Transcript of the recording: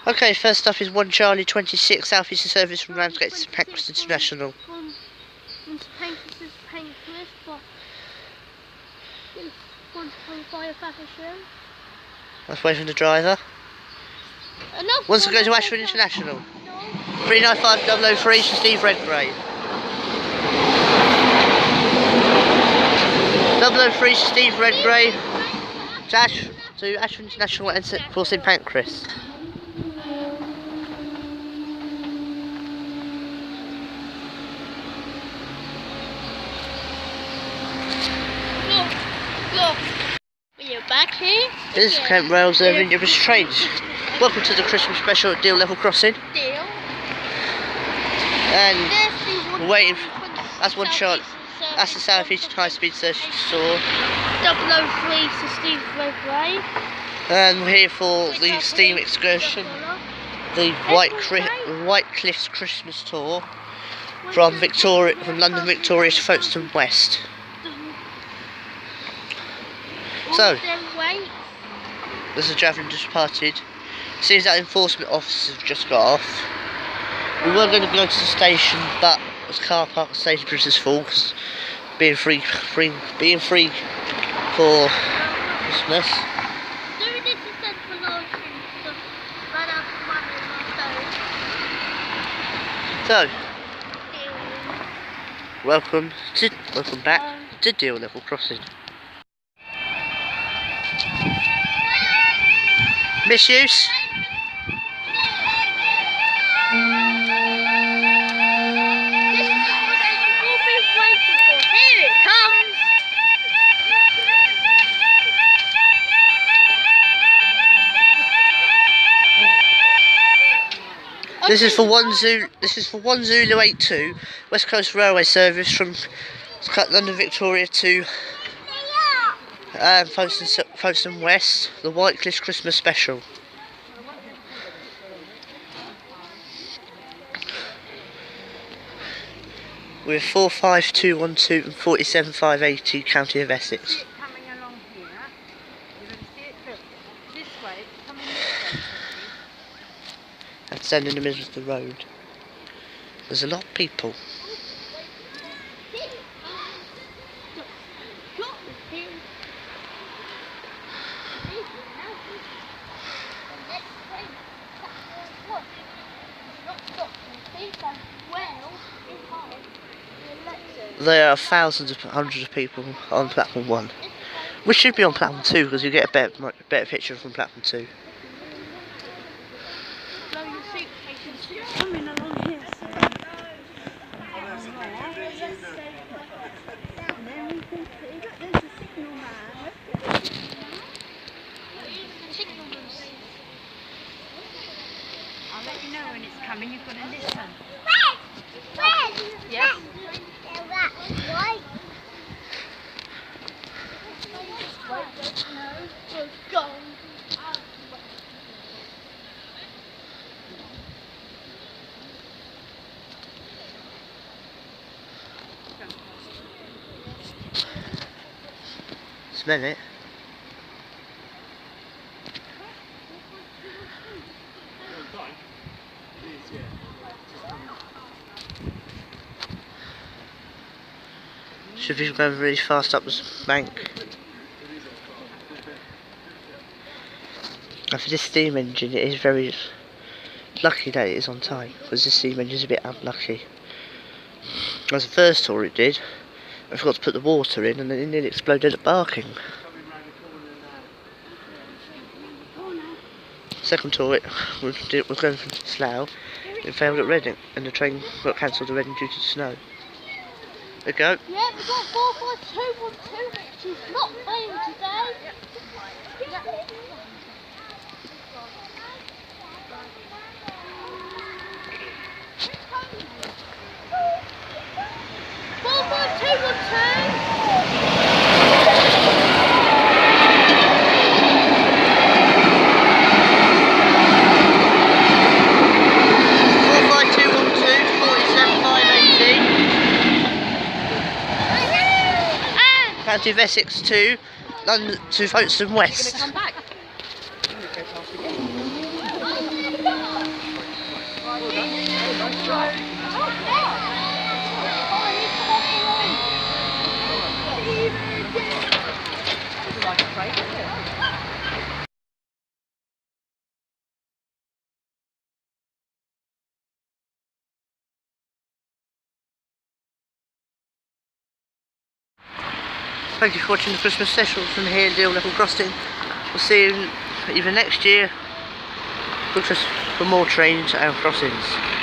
Okay, first up is 1 Charlie 26 Southeastern service from Ramsgate to St Pancras International. From St Pancras to Pancras, but it's 1.5 Faversham. Let's wait for the driver. Wants to go to Ashford International. No. 395003 to Steve Redgrave. 003 to Steve Redgrave to Ashford International and for St Pancras. Look. We're back here. This is Kent Rail serving Rivers Trains. Welcome to the Christmas special at Deal Level Crossing. Deal. And we're waiting. That's 1 Charlie. That's the South Eastern High Speed Search Store. 003 to Steve Redgrave. And we're here for the steam excursion, the White Cliffs Christmas tour from London Victoria to Folkestone West. So, this is travelling just departed. Seems that enforcement officers have just got off. We were going to go to the station, but the car park station is full because being free for Christmas. So, welcome back to Deal Level Crossing. Misuse. This is for 1 Zulu 82 West Coast Railway service from London Victoria to Folkestone West, the White Cliffs Christmas special. With 45212 and 47580 County of Essex. Coming along here, you're going to see it, look, this way, it's coming this way. And stand in the middle of the road. There's a lot of people. There are thousands of hundreds of people on platform 1. We should be on platform 2 because you get a better picture from platform 2. Coming along here, I'll let you know when it's coming, you've got to listen. Yes. Smell it. Should be going really fast up this bank. And for this steam engine, it is very lucky that it is on time, because this steam engine is a bit unlucky. As the first tour it did, I forgot to put the water in and then it nearly exploded at Barking. Second tour it was going from Slough, it failed at Reading and the train got cancelled at Reading due to snow. There we go. Yeah, we've got 44212, which is not playing today. County of Essex to London to Folkestone West. You're going to come back. Like a break, isn't it? Thank you for watching the Christmas special from here at Deal Level Crossing. We'll see you either next year for more trains and crossings.